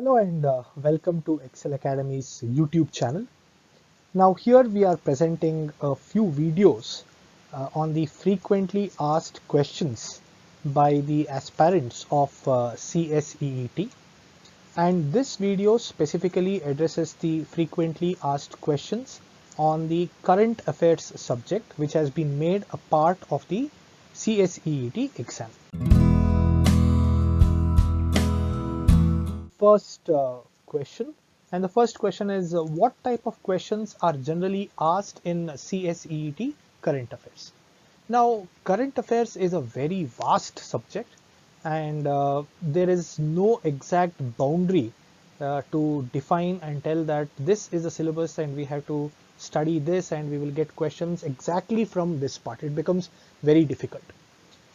Hello and welcome to Excel Academy's YouTube channel. Now here we are presenting a few videos on the frequently asked questions by the aspirants of CSEET, and this video specifically addresses the frequently asked questions on the current affairs subject, which has been made a part of the CSEET exam. First question, and the first question is what type of questions are generally asked in CSEET current affairs? Now, current affairs is a very vast subject, and there is no exact boundary to define and tell that this is a syllabus and we have to study this and we will get questions exactly from this part. It becomes very difficult.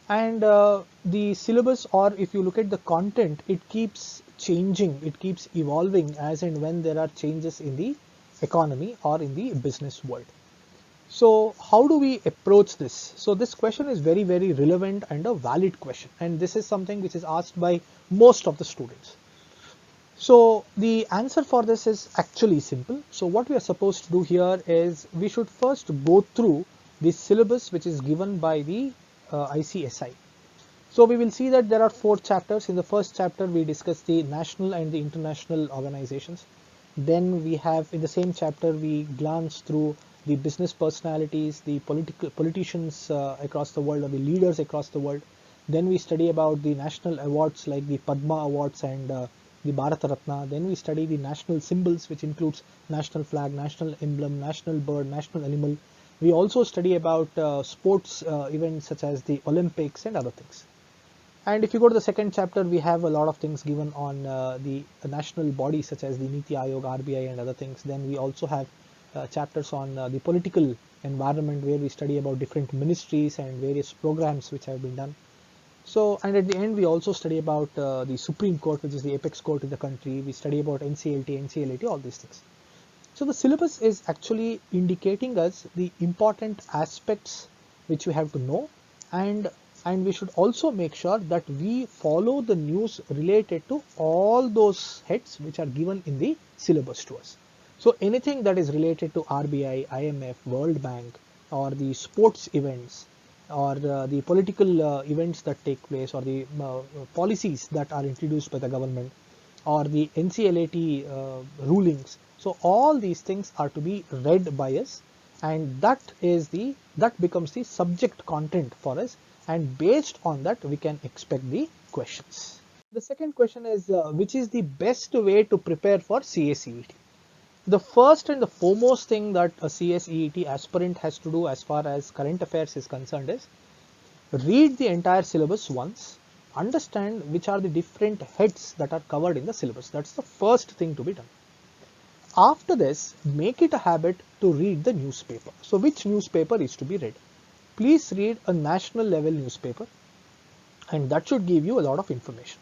And the syllabus, or if you look at the content, it keeps changing, it keeps evolving as and when there are changes in the economy or in the business world. So how do we approach this? So this question is very, very relevant and a valid question, and this is something which is asked by most of the students. So the answer for this is actually simple. So what we are supposed to do here is we should first go through the syllabus which is given by the ICSI. So we will see that there are 4 chapters. In the first chapter we discuss the national and the international organizations. Then we have, in the same chapter, we glance through the business personalities, the politicians across the world, or the leaders across the world. Then we study about the national awards like the Padma Awards and the Bharata Ratna. Then we study the national symbols, which includes national flag, national emblem, national bird, national animal. We also study about sports events such as the Olympics and other things. And if you go to the second chapter, we have a lot of things given on the national bodies such as the Niti Aayog, RBI and other things. Then we also have chapters on the political environment, where we study about different ministries and various programs which have been done. So, and at the end we also study about the Supreme Court, which is the apex court in the country. We study about NCLT, NCLAT, all these things. So the syllabus is actually indicating us the important aspects which we have to know, and we should also make sure that we follow the news related to all those heads which are given in the syllabus to us. So anything that is related to RBI, IMF, World Bank, or the sports events, or the political events that take place, or the policies that are introduced by the government, or the NCLAT rulings. So all these things are to be read by us, and that becomes the subject content for us, and based on that we can expect the questions. The second question is which is the best way to prepare for CSEET? The first and the foremost thing that a CSEET aspirant has to do as far as current affairs is concerned is read the entire syllabus once, understand which are the different heads that are covered in the syllabus. That's the first thing to be done. After this, make it a habit to read the newspaper. So which newspaper is to be read? Please read a national level newspaper, and that should give you a lot of information.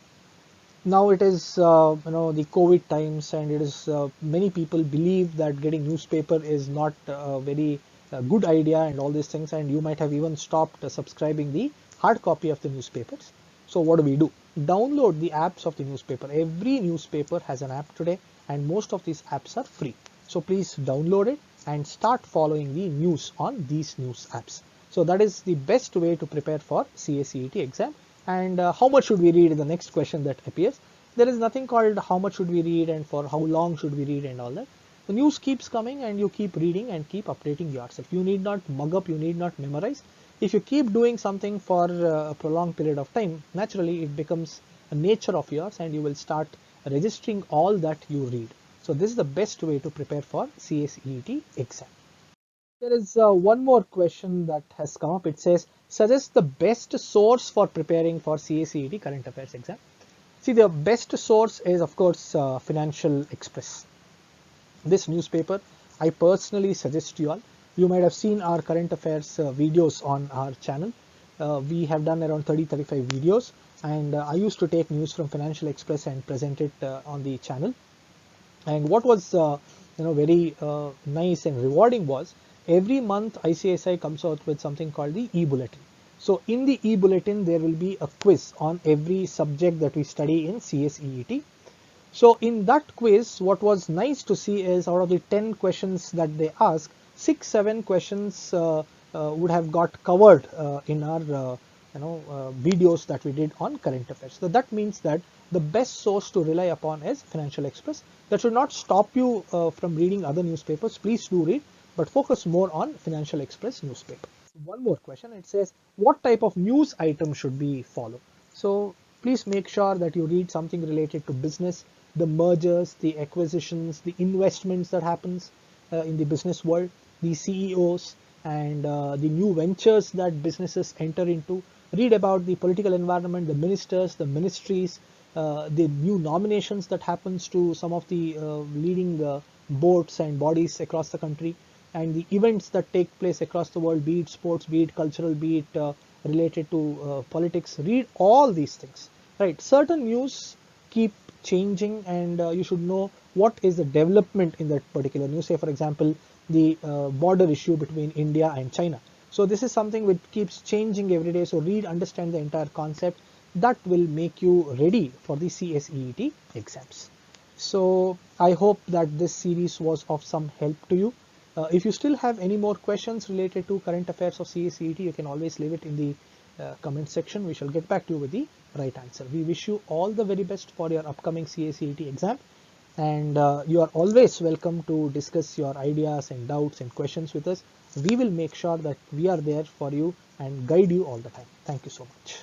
Now it is the COVID times, and it is many people believe that getting newspaper is not a very good idea and all these things, and you might have even stopped subscribing the hard copy of the newspapers. So what do? Download the apps of the newspaper. Every newspaper has an app today, and most of these apps are free. So please download it and start following the news on these news apps. So that is the best way to prepare for CSEET exam. And how much should we read is the next question that appears. There is nothing called how much should we read and for how long should we read and all that. The news keeps coming and you keep reading and keep updating yourself. You need not mug up, you need not memorize. If you keep doing something for a prolonged period of time, naturally it becomes a nature of yours and you will start registering all that you read. So this is the best way to prepare for CSEET exam. There is one more question that has come up. It says, suggest the best source for preparing for CSEET current affairs exam. See, the best source is of course Financial Express. This newspaper I personally suggest you all. You might have seen our current affairs videos on our channel. We have done around 30-35 videos, and I used to take news from Financial Express and present it on the channel. And what was very nice and rewarding was every month ICSI comes out with something called the e-bulletin. So in the e-bulletin there will be a quiz on every subject that we study in CSEET. So in that quiz, what was nice to see is out of the 10 questions that they asked, 7 questions would have got covered in our videos that we did on current affairs. So that means that the best source to rely upon is Financial Express. That should not stop you from reading other newspapers. Please do read, but focus more on Financial Express newspaper. One more question. It says, what type of news item should we follow? So please make sure that you read something related to business, the mergers, the acquisitions, the investments that happens in the business world, the CEOs, and the new ventures that businesses enter into. Read about the political environment, the ministers, the ministries, the new nominations that happens to some of the leading boards and bodies across the country, and the events that take place across the world, be it sports, be it cultural, be it related to politics. Read all these things, right? Certain news keep changing, and you should know what is the development in that particular news. Say for example, the border issue between India and China. So this is something which keeps changing every day. So read, understand the entire concept. That will make you ready for the CSEET exams. So I hope that this series was of some help to you. If you still have any more questions related to current affairs of CSEET, you can always leave it in the comment section. We shall get back to you with the right answer. We wish you all the very best for your upcoming CSEET exam, and you are always welcome to discuss your ideas and doubts and questions with us. We will make sure that we are there for you and guide you all the time. Thank you so much.